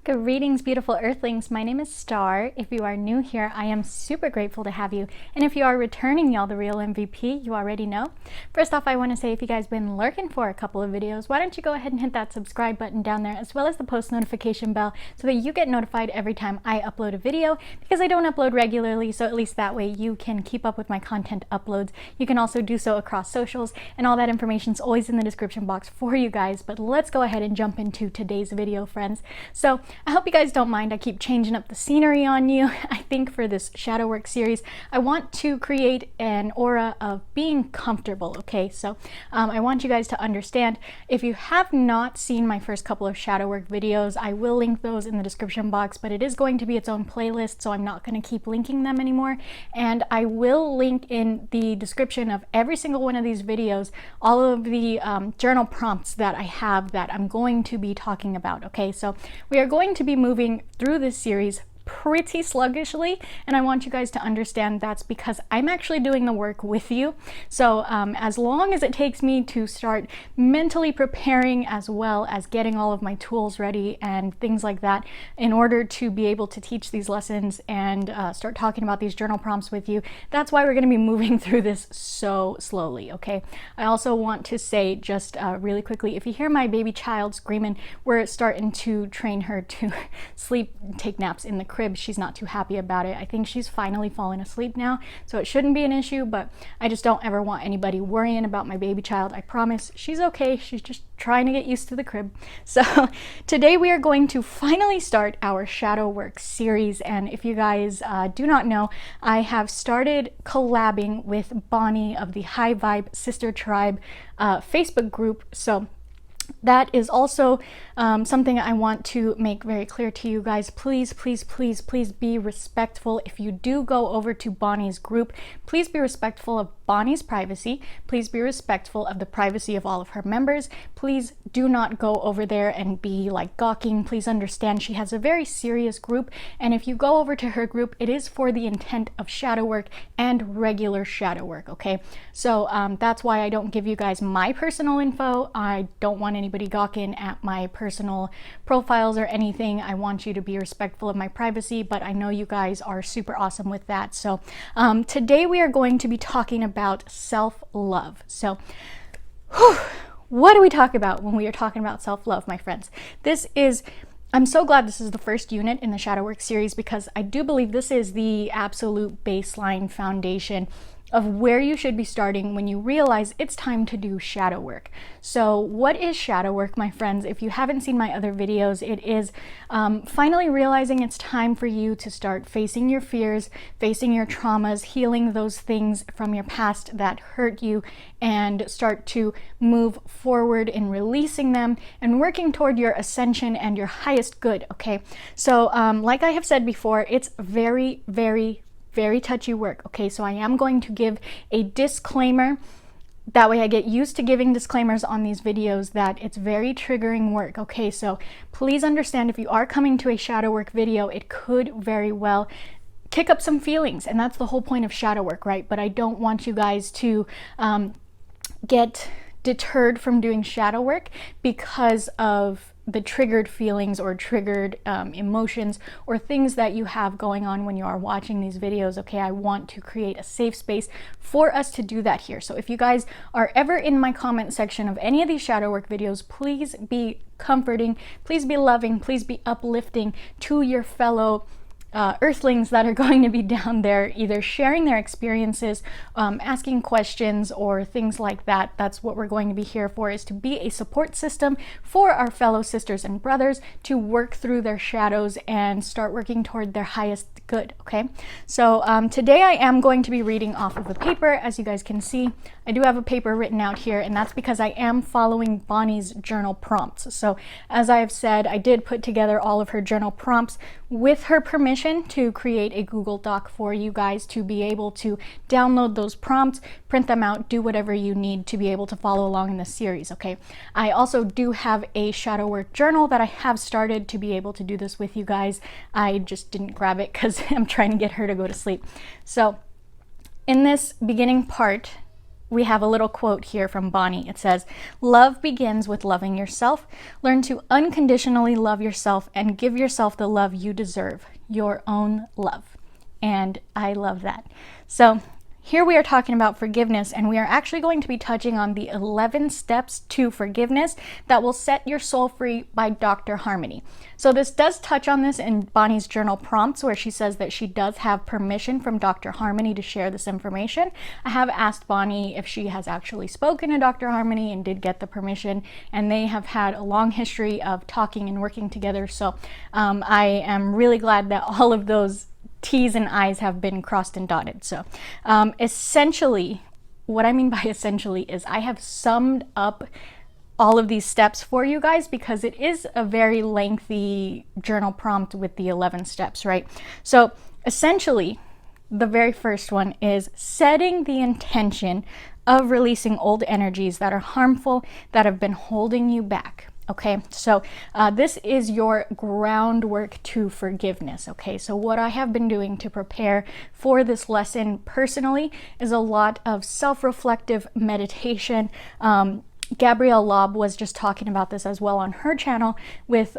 Greetings, beautiful earthlings. My name is Star. If you are new here, I am super grateful to have you. And if you are returning, y'all, the real MVP, you already know. First off, I want to say if you guys been lurking for a couple of videos, why don't you go ahead and hit that subscribe button down there, as well as the post notification bell, so that you get notified every time I upload a video, because I don't upload regularly, so at least that way you can keep up with my content uploads. You can also do so across socials, and all that information is always in the description box for you guys. But let's go ahead and jump into today's video, friends. So I hope you guys don't mind. I keep changing up the scenery on you. I think for this shadow work series, I want to create an aura of being comfortable, okay? So I want you guys to understand, if you have not seen my first couple of shadow work videos, I will link those in the description box, but it is going to be its own playlist, so I'm not going to keep linking them anymore. And I will link in the description of every single one of these videos all of the journal prompts that I have that I'm going to be talking about, okay? So we are going to be moving through this series pretty sluggishly, and I want you guys to understand that's because I'm actually doing the work with you. So as long as it takes me to start mentally preparing, as well as getting all of my tools ready and things like that in order to be able to teach these lessons and start talking about these journal prompts with you, that's why we're going to be moving through this so slowly, okay? I also want to say just really quickly, if you hear my baby child screaming, we're starting to train her to sleep, take naps in the crib. She's not too happy about it. I think she's finally fallen asleep now, so it shouldn't be an issue, but I just don't ever want anybody worrying about my baby child. I promise she's okay. She's just trying to get used to the crib. So today we are going to finally start our shadow work series, and if you guys do not know, I have started collabing with Bonnie of the High Vibe Sister Tribe Facebook group. So that is also something I want to make very clear to you guys. Please, please, please, please be respectful. If you do go over to Bonnie's group, please be respectful of Bonnie's privacy. Please be respectful of the privacy of all of her members. Please do not go over there and be like gawking. Please understand she has a very serious group, and if you go over to her group, it is for the intent of shadow work and regular shadow work, okay? So that's why I don't give you guys my personal info. I don't want anybody gawking at my personal profiles or anything. I want you to be respectful of my privacy, but I know you guys are super awesome with that. So today we are going to be talking about self-love. So what do we talk about when we are talking about self-love, my friends? I'm so glad this is the first unit in the shadow work series, because I do believe this is the absolute baseline foundation of where you should be starting when you realize it's time to do shadow work. So what is shadow work, my friends? If you haven't seen my other videos, it is finally realizing it's time for you to start facing your fears, facing your traumas, healing those things from your past that hurt you, and start to move forward in releasing them and working toward your ascension and your highest good, okay? So like I have said before, it's very, very, very touchy work, okay? So I am going to give a disclaimer. That way I get used to giving disclaimers on these videos that it's very triggering work, okay? So please understand, if you are coming to a shadow work video, it could very well kick up some feelings, and that's the whole point of shadow work, right? But I don't want you guys to get deterred from doing shadow work because of the triggered feelings or triggered emotions or things that you have going on when you are watching these videos, okay? I want to create a safe space for us to do that here. So if you guys are ever in my comment section of any of these shadow work videos, please be comforting, please be loving, please be uplifting to your fellow earthlings that are going to be down there, either sharing their experiences, asking questions, or things like that. That's what we're going to be here for, is to be a support system for our fellow sisters and brothers to work through their shadows and start working toward their highest good, okay? So today I am going to be reading off of a paper. As you guys can see, I do have a paper written out here, and that's because I am following Bonnie's journal prompts. So as I have said, I did put together all of her journal prompts with her permission to create a Google Doc for you guys to be able to download those prompts, print them out, do whatever you need to be able to follow along in this series, okay? I also do have a shadow work journal that I have started to be able to do this with you guys. I just didn't grab it because I'm trying to get her to go to sleep. So in this beginning part, we have a little quote here from Bonnie. It says, "Love begins with loving yourself. Learn to unconditionally love yourself and give yourself the love you deserve, your own love." And I love that. So here we are talking about forgiveness, and we are actually going to be touching on the 11 steps to forgiveness that will set your soul free by Dr. Harmony. So this does touch on this in Bonnie's journal prompts, where she says that she does have permission from Dr. Harmony to share this information. I have asked Bonnie if she has actually spoken to Dr. Harmony and did get the permission, and they have had a long history of talking and working together. So I am really glad that all of those T's and I's have been crossed and dotted. So essentially, what I mean by essentially is I have summed up all of these steps for you guys, because it is a very lengthy journal prompt with the 11 steps, right? So essentially, the very first one is setting the intention of releasing old energies that are harmful, that have been holding you back. Okay, so this is your groundwork to forgiveness. Okay, so what I have been doing to prepare for this lesson personally is a lot of self-reflective meditation. Gabrielle Laub was just talking about this as well on her channel with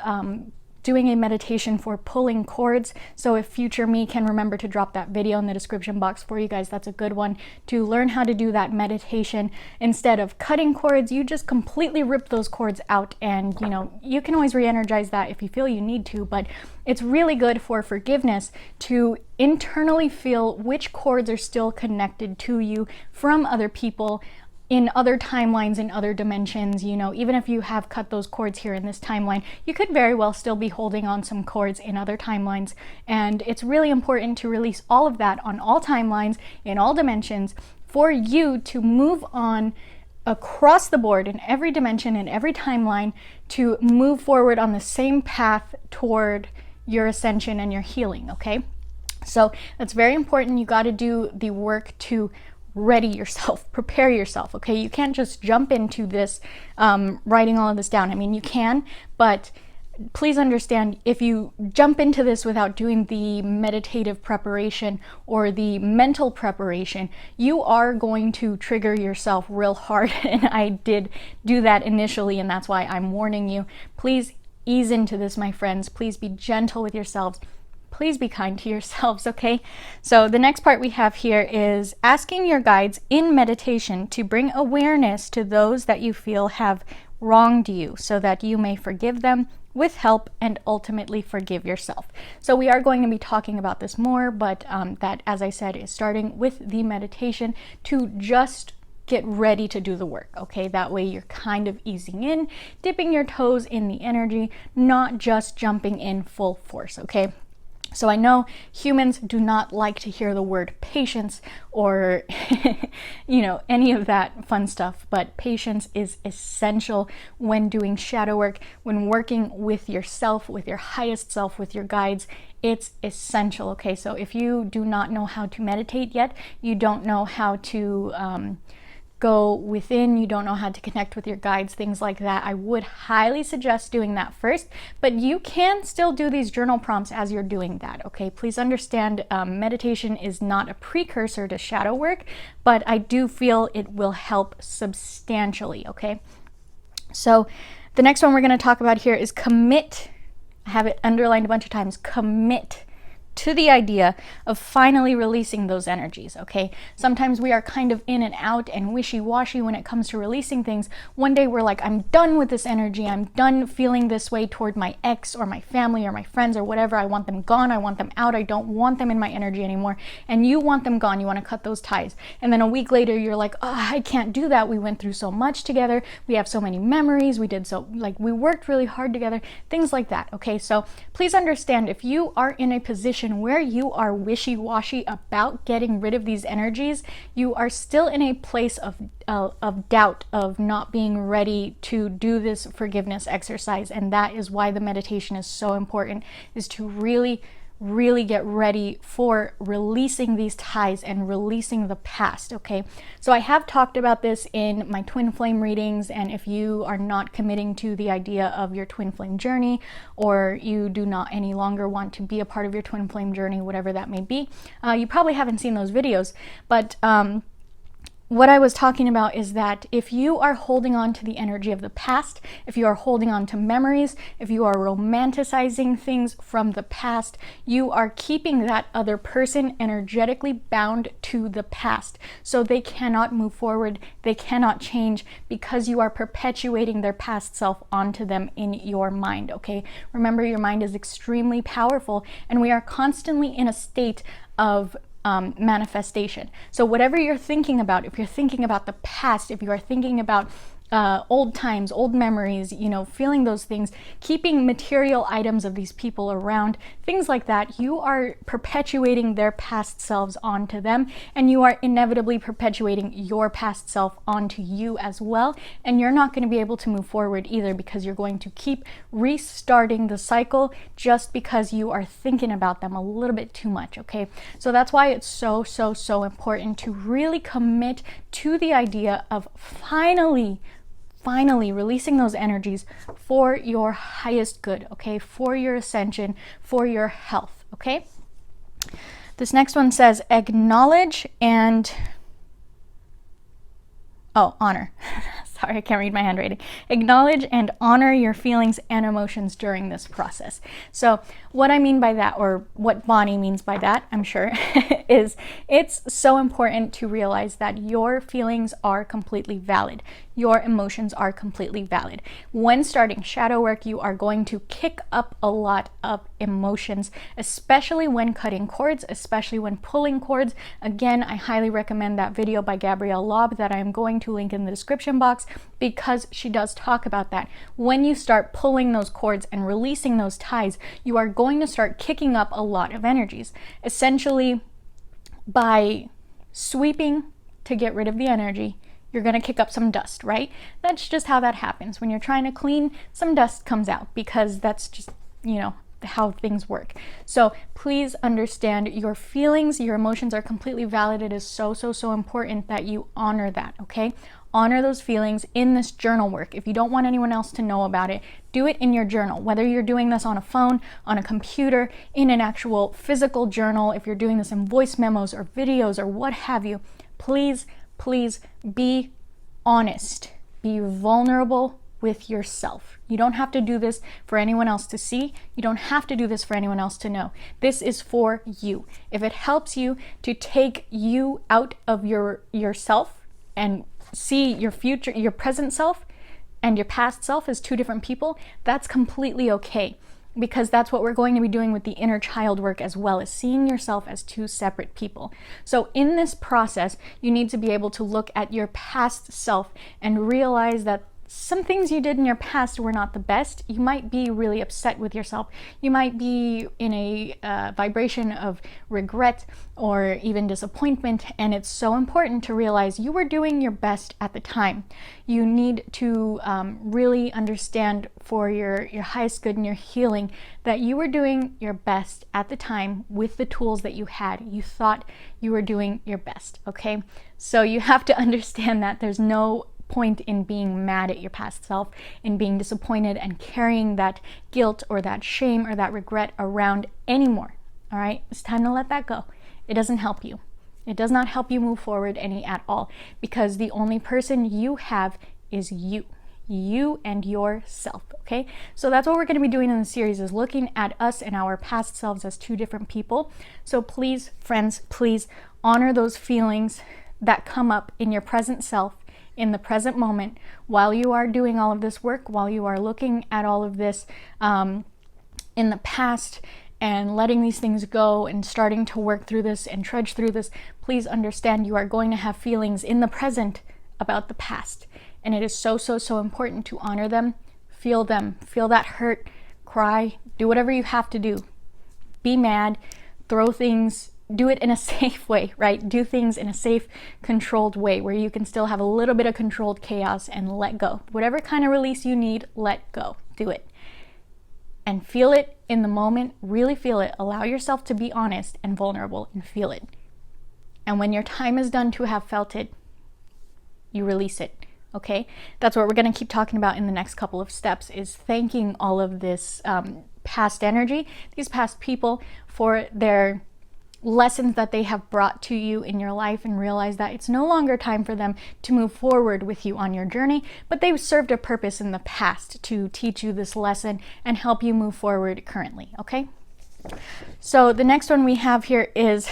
doing a meditation for pulling cords. So if future me can remember to drop that video in the description box for you guys, that's a good one to learn how to do that meditation. Instead of cutting cords, you just completely rip those cords out, and you can always re-energize that if you feel you need to, but it's really good for forgiveness to internally feel which cords are still connected to you from other people in other timelines, in other dimensions. Even if you have cut those cords here in this timeline, you could very well still be holding on some cords in other timelines. And it's really important to release all of that on all timelines, in all dimensions, for you to move on across the board in every dimension, in every timeline, to move forward on the same path toward your ascension and your healing, okay? So that's very important. You got to do the work to ready yourself, prepare yourself, okay? You can't just jump into this writing all of this down. I mean, you can, but please understand, if you jump into this without doing the meditative preparation or the mental preparation, you are going to trigger yourself real hard. And I did do that initially, and that's why I'm warning you. Please ease into this, my friends. Please be gentle with yourselves. Please be kind to yourselves, okay? So the next part we have here is asking your guides in meditation to bring awareness to those that you feel have wronged you, so that you may forgive them with help and ultimately forgive yourself. So we are going to be talking about this more, but that, as I said, is starting with the meditation to just get ready to do the work, okay? That way you're kind of easing in, dipping your toes in the energy, not just jumping in full force, okay? So I know humans do not like to hear the word patience or, any of that fun stuff, but patience is essential when doing shadow work, when working with yourself, with your highest self, with your guides. It's essential, okay? So if you do not know how to meditate yet, you don't know how to go within, you don't know how to connect with your guides, things like that, I would highly suggest doing that first. But you can still do these journal prompts as you're doing that, okay? Please understand, meditation is not a precursor to shadow work, but I do feel it will help substantially, okay? So the next one we're going to talk about here is commit. I have it underlined a bunch of times. Commit to the idea of finally releasing those energies, okay? Sometimes we are kind of in and out and wishy-washy when it comes to releasing things. One day we're like, I'm done with this energy. I'm done feeling this way toward my ex or my family or my friends or whatever. I want them gone. I want them out. I don't want them in my energy anymore. And you want them gone. You want to cut those ties. And then a week later, you're like, oh, I can't do that. We went through so much together. We have so many memories. We worked really hard together. Things like that, okay? So please understand, if you are in a position where you are wishy-washy about getting rid of these energies, you are still in a place of doubt, of not being ready to do this forgiveness exercise. And that is why the meditation is so important, is to really get ready for releasing these ties and releasing the past, okay? So I have talked about this in my twin flame readings, and if you are not committing to the idea of your twin flame journey, or you do not any longer want to be a part of your twin flame journey, whatever that may be, you probably haven't seen those videos, but what I was talking about is that if you are holding on to the energy of the past, if you are holding on to memories, if you are romanticizing things from the past, you are keeping that other person energetically bound to the past. So they cannot move forward, they cannot change, because you are perpetuating their past self onto them in your mind, okay? Remember, your mind is extremely powerful, and we are constantly in a state of manifestation. So whatever you're thinking about, if you're thinking about the past, if you are thinking about old times, old memories, you know, feeling those things, keeping material items of these people around, things like that, you are perpetuating their past selves onto them, and you are inevitably perpetuating your past self onto you as well. And you're not going to be able to move forward either, because you're going to keep restarting the cycle just because you are thinking about them a little bit too much, okay? So that's why it's so important to really commit to the idea of finally releasing those energies for your highest good, okay? For your ascension, for your health, okay? This next one says acknowledge and honor. Sorry, I can't read my handwriting. Acknowledge and honor your feelings and emotions during this process. So what I mean by that, or what Bonnie means by that, I'm sure, is it's so important to realize that your feelings are completely valid. Your emotions are completely valid. When starting shadow work, you are going to kick up a lot of emotions, especially when cutting cords, especially when pulling cords. Again, I highly recommend that video by Gabrielle Laub that I am going to link in the description box, because she does talk about that. When you start pulling those cords and releasing those ties, you are going to start kicking up a lot of energies. Essentially, by sweeping to get rid of the energy, you're going to kick up some dust, right? That's just how that happens. When you're trying to clean, some dust comes out, because that's just, you know, how things work. So please understand your feelings, your emotions are completely valid. It is so important that you honor that, okay? Honor those feelings in this journal work. If you don't want anyone else to know about it, do it in your journal. Whether you're doing this on a phone, on a computer, in an actual physical journal, if you're doing this in voice memos or videos or what have you, please be honest. Be vulnerable with yourself. You don't have to do this for anyone else to see. You don't have to do this for anyone else to know. This is for you. If it helps you to take you out of yourself and see your future, your present self and your past self as two different people, that's completely okay, because that's what we're going to be doing with the inner child work, as well as seeing yourself as two separate people. So in this process, you need to be able to look at your past self and realize that some things you did in your past were not the best. You might be really upset with yourself. You might be in a vibration of regret or even disappointment, and it's so important to realize you were doing your best at the time. You need to really understand, for your highest good and your healing, that you were doing your best at the time with the tools that you had. You thought you were doing your best, okay? So you have to understand that there's no point in being mad at your past self, in being disappointed and carrying that guilt or that shame or that regret around anymore. All right, it's time to let that go. It doesn't help you. It does not help you move forward any at all, because the only person you have is you and yourself. Okay, so that's what we're going to be doing in the series, is looking at us and our past selves as two different people. So please, friends, please honor those feelings that come up in your present self, in the present moment, while you are doing all of this work, while you are looking at all of this in the past and letting these things go and starting to work through this and trudge through this. Please understand you are going to have feelings in the present about the past, and it is so important to honor them, feel that hurt, cry, do whatever you have to do. Be mad, throw things, do it in a safe way, right? Do things in a safe, controlled way where you can still have a little bit of controlled chaos, and let go. Whatever kind of release you need, let go. Do it. And feel it in the moment. Really feel it. Allow yourself to be honest and vulnerable and feel it. And when your time is done to have felt it, you release it. Okay? That's what we're going to keep talking about in the next couple of steps, is thanking all of this past energy, these past people, for their lessons that they have brought to you in your life, and realize that it's no longer time for them to move forward with you on your journey, but they've served a purpose in the past to teach you this lesson and help you move forward currently, okay? So the next one we have here is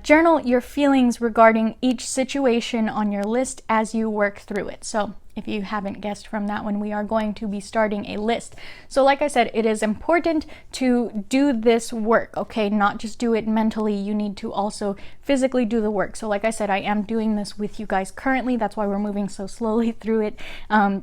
journal your feelings regarding each situation on your list as you work through it. So if you haven't guessed from that one, we are going to be starting a list. So like I said, it is important to do this work, okay? Not just do it mentally, you need to also physically do the work. So like I said, I am doing this with you guys currently. That's why we're moving so slowly through it,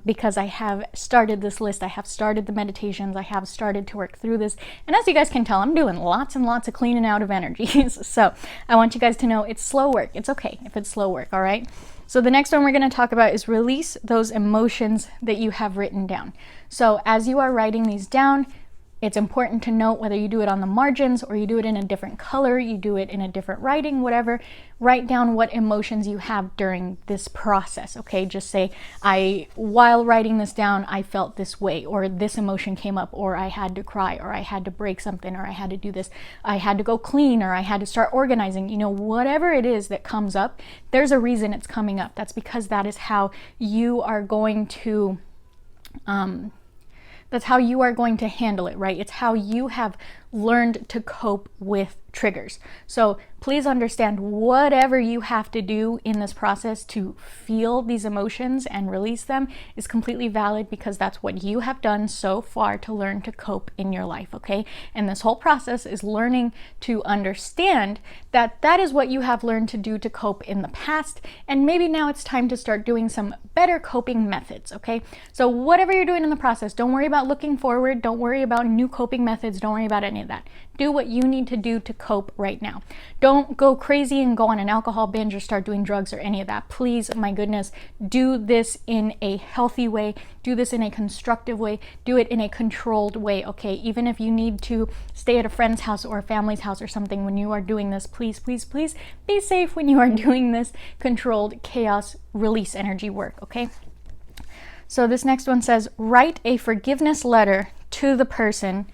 because I have started this list, I have started the meditations, I have started to work through this. And as you guys can tell, I'm doing lots and lots of cleaning out of energies. So I want you guys to know it's slow work. It's okay if it's slow work, all right? So the next one we're going to talk about is release those emotions that you have written down. So as you are writing these down, it's important to note whether you do it on the margins or you do it in a different color, you do it in a different writing, whatever. Write down what emotions you have during this process, okay? Just say, while writing this down, I felt this way, or this emotion came up, or I had to cry, or I had to break something, or I had to do this, I had to go clean, or I had to start organizing. You know, whatever it is that comes up, there's a reason it's coming up. That's because that is how you are going to handle it, right? It's how you have learned to cope with triggers. So please understand, whatever you have to do in this process to feel these emotions and release them is completely valid, because that's what you have done so far to learn to cope in your life, okay? And this whole process is learning to understand that that is what you have learned to do to cope in the past, and maybe now it's time to start doing some better coping methods, okay? So whatever you're doing in the process, don't worry about looking forward, don't worry about new coping methods, don't worry about any of that. Do what you need to do to cope right now. Don't go crazy and go on an alcohol binge or start doing drugs or any of that. Please, my goodness, do this in a healthy way. Do this in a constructive way. Do it in a controlled way, okay? Even if you need to stay at a friend's house or a family's house or something when you are doing this, please, please, please be safe when you are doing this controlled chaos release energy work, okay? So this next one says, write a forgiveness letter to the person.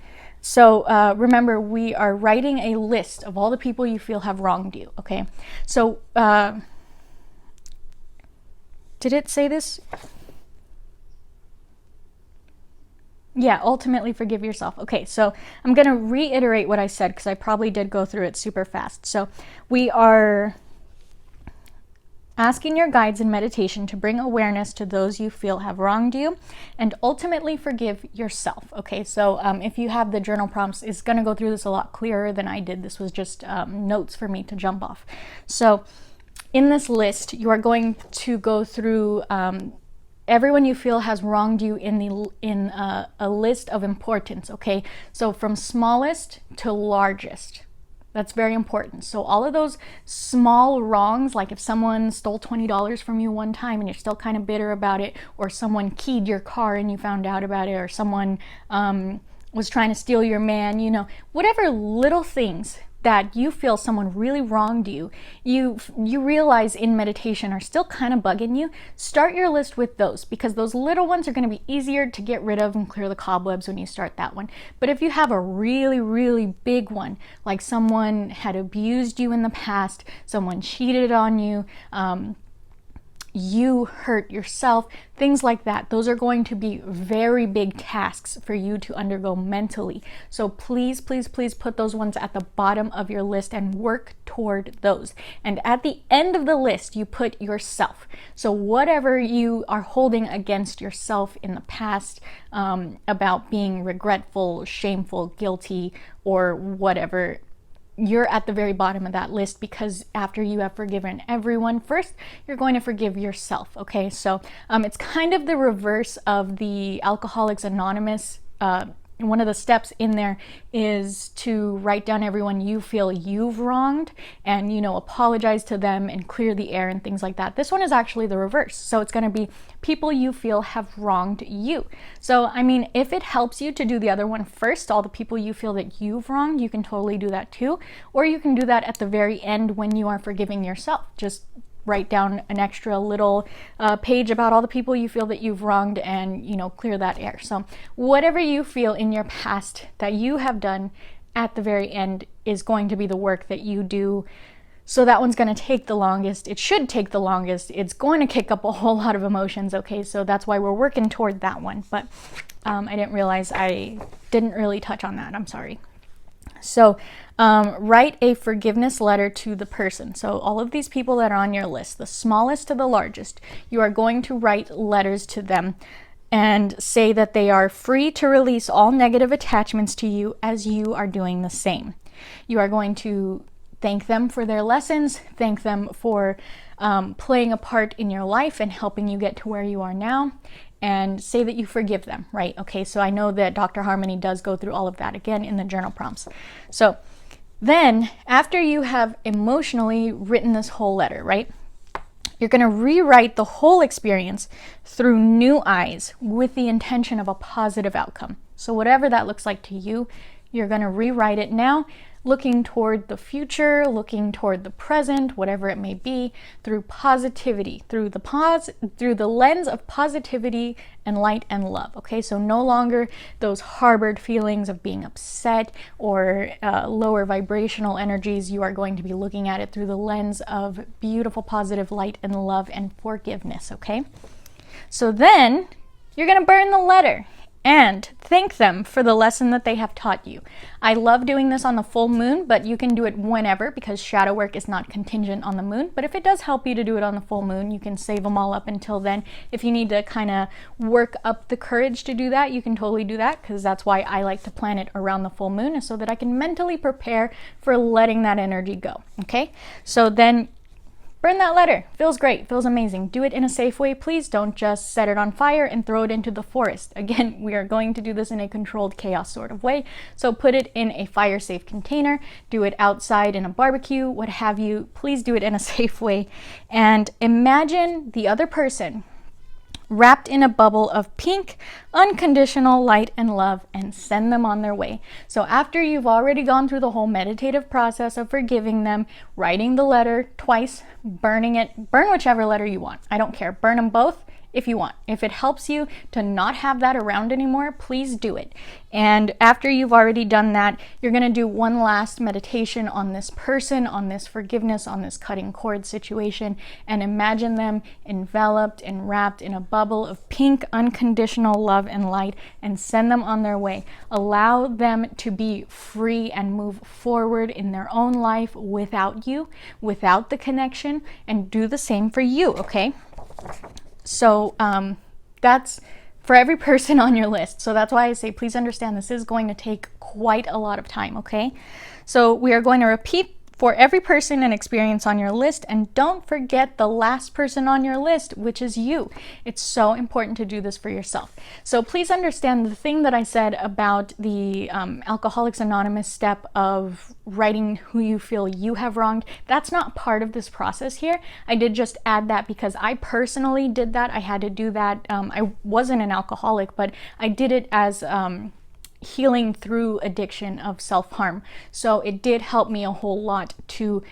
So remember, we are writing a list of all the people you feel have wronged you, okay? So did it say this? Yeah, ultimately forgive yourself. Okay, so I'm going to reiterate what I said, because I probably did go through it super fast. So we are asking your guides in meditation to bring awareness to those you feel have wronged you, and ultimately forgive yourself. Okay, so if you have the journal prompts, it's going to go through this a lot clearer than I did. This was just notes for me to jump off. So in this list, you are going to go through everyone you feel has wronged you in a list of importance, okay? So from smallest to largest. That's very important. So all of those small wrongs, like if someone stole $20 from you one time and you're still kind of bitter about it, or someone keyed your car and you found out about it, or someone was trying to steal your man, you know, whatever little things that you feel someone really wronged you, you realize in meditation are still kind of bugging you, start your list with those, because those little ones are going to be easier to get rid of and clear the cobwebs when you start that one. But if you have a really, really big one, like someone had abused you in the past, someone cheated on you, you hurt yourself, things like that, those are going to be very big tasks for you to undergo mentally. So please, please, please put those ones at the bottom of your list and work toward those. And at the end of the list, you put yourself. So whatever you are holding against yourself in the past, about being regretful, shameful, guilty, or whatever, you're at the very bottom of that list, because after you have forgiven everyone first, you're going to forgive yourself, okay? So it's kind of the reverse of the Alcoholics Anonymous. One of the steps in there is to write down everyone you feel you've wronged and, you know, apologize to them and clear the air and things like that. This one is actually the reverse. So it's going to be people you feel have wronged you. So, I mean, if it helps you to do the other one first, all the people you feel that you've wronged, you can totally do that too. Or you can do that at the very end when you are forgiving yourself. Just write down an extra little page about all the people you feel that you've wronged and, you know, clear that air. So whatever you feel in your past that you have done at the very end is going to be the work that you do. So that one's going to take the longest. It should take the longest. It's going to kick up a whole lot of emotions, okay? So that's why we're working toward that one. But I didn't realize I didn't really touch on that. I'm sorry. So write a forgiveness letter to the person. So all of these people that are on your list, the smallest to the largest, you are going to write letters to them and say that they are free to release all negative attachments to you as you are doing the same. You are going to thank them for their lessons, thank them for playing a part in your life and helping you get to where you are now, and say that you forgive them, right? Okay, so I know that Dr. Harmony does go through all of that again in the journal prompts. So then after you have emotionally written this whole letter, right? You're going to rewrite the whole experience through new eyes with the intention of a positive outcome. So whatever that looks like to you, you're going to rewrite it now, looking toward the future, looking toward the present, whatever it may be, through positivity, through the lens of positivity and light and love. Okay, so no longer those harbored feelings of being upset or lower vibrational energies. You are going to be looking at it through the lens of beautiful, positive light and love and forgiveness. Okay, so then you're going to burn the letter and thank them for the lesson that they have taught you. I love doing this on the full moon, but you can do it whenever because shadow work is not contingent on the moon. But if it does help you to do it on the full moon, you can save them all up until then. If you need to kind of work up the courage to do that, you can totally do that, because that's why I like to plan it around the full moon, is so that I can mentally prepare for letting that energy go. Okay, so then burn that letter. Feels great, feels amazing. Do it in a safe way, please. Don't just set it on fire and throw it into the forest. Again, we are going to do this in a controlled chaos sort of way. So put it in a fire-safe container. Do it outside in a barbecue, what have you. Please do it in a safe way. And imagine the other person wrapped in a bubble of pink, unconditional light and love, and send them on their way. So after you've already gone through the whole meditative process of forgiving them, writing the letter twice, burning it, burn whichever letter you want. I don't care. Burn them both if you want. If it helps you to not have that around anymore, please do it. And after you've already done that, you're going to do one last meditation on this person, on this forgiveness, on this cutting cord situation, and imagine them enveloped and wrapped in a bubble of pink, unconditional love and light, and send them on their way. Allow them to be free and move forward in their own life without you, without the connection, and do the same for you, okay? So that's for every person on your list. So that's why I say, please understand, this is going to take quite a lot of time, okay? So we are going to repeat for every person and experience on your list, and don't forget the last person on your list, which is you. It's so important to do this for yourself. So please understand the thing that I said about the Alcoholics Anonymous step of writing who you feel you have wronged. That's not part of this process here. I did just add that because I personally did that. I had to do that. I wasn't an alcoholic, but I did it as healing through addiction of self-harm. So it did help me a whole lot to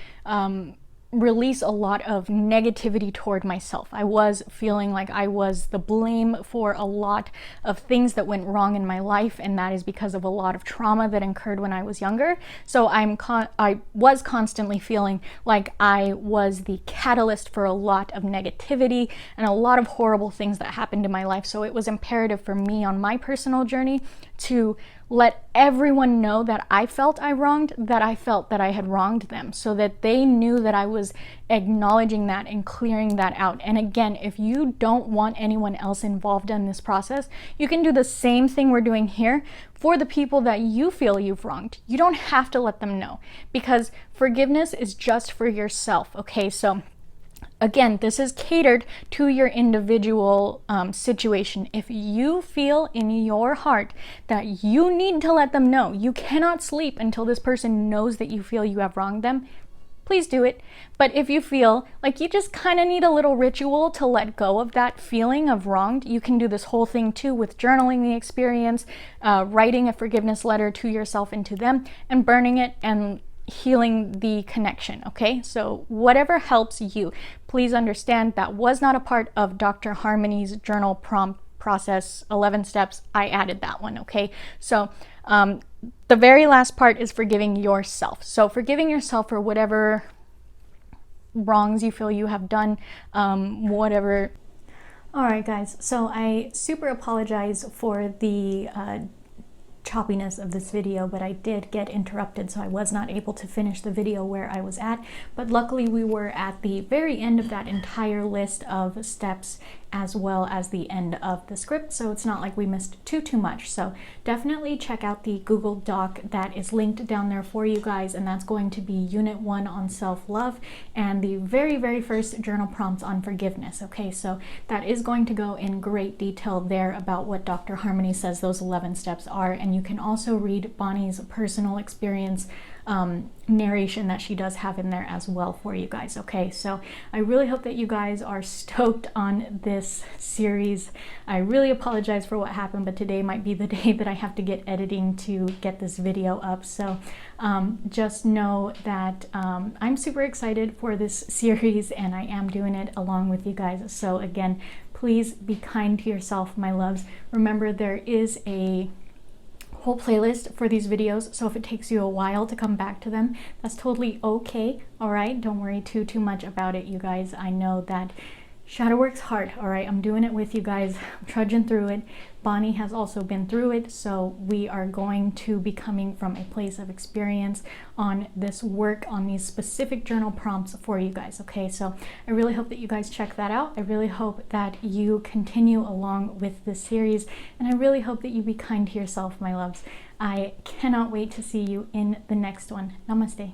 release a lot of negativity toward myself. I was feeling like I was the blame for a lot of things that went wrong in my life, and that is because of a lot of trauma that occurred when I was younger. So I was constantly feeling like I was the catalyst for a lot of negativity and a lot of horrible things that happened in my life. So it was imperative for me on my personal journey to let everyone know that I felt I felt that I had wronged them, so that they knew that I was acknowledging that and clearing that out. And again, if you don't want anyone else involved in this process, you can do the same thing we're doing here for the people that you feel you've wronged. You don't have to let them know, because forgiveness is just for yourself, okay? So again, this is catered to your individual situation. If you feel in your heart that you need to let them know, you cannot sleep until this person knows that you feel you have wronged them, please do it. But if you feel like you just kind of need a little ritual to let go of that feeling of wronged, you can do this whole thing too with journaling the experience, writing a forgiveness letter to yourself and to them, and burning it and healing the connection, okay? So whatever helps you. Please understand that was not a part of Dr. Harmony's journal prompt process, 11 steps. I added that one, okay? So the very last part is forgiving yourself. So forgiving yourself for whatever wrongs you feel you have done, whatever. All right, guys, so I super apologize for the choppiness of this video, but I did get interrupted, so I was not able to finish the video where I was at. But luckily we were at the very end of that entire list of steps, as well as the end of the script, so it's not like we missed too much. So definitely check out the Google Doc that is linked down there for you guys, and that's going to be Unit 1 on self-love and the very first journal prompts on forgiveness. Okay, so that is going to go in great detail there about what Dr. Harmony says those 11 steps are, and you can also read Bonnie's personal experience narration that she does have in there as well for you guys. Okay, so I really hope that you guys are stoked on this series. I really apologize for what happened, but today might be the day that I have to get editing to get this video up. So just know that I'm super excited for this series, and I am doing it along with you guys. So again, please be kind to yourself, my loves. Remember, there is a whole playlist for these videos, so if it takes you a while to come back to them, that's totally okay. All right, don't worry too much about it, you guys. I know that shadow work's hard. All right, I'm doing it with you guys. I'm trudging through it. Bonnie has also been through it, so we are going to be coming from a place of experience on this work, on these specific journal prompts for you guys. Okay, so I really hope that you guys check that out. I really hope that you continue along with this series, and I really hope that you be kind to yourself, my loves. I cannot wait to see you in the next one. Namaste.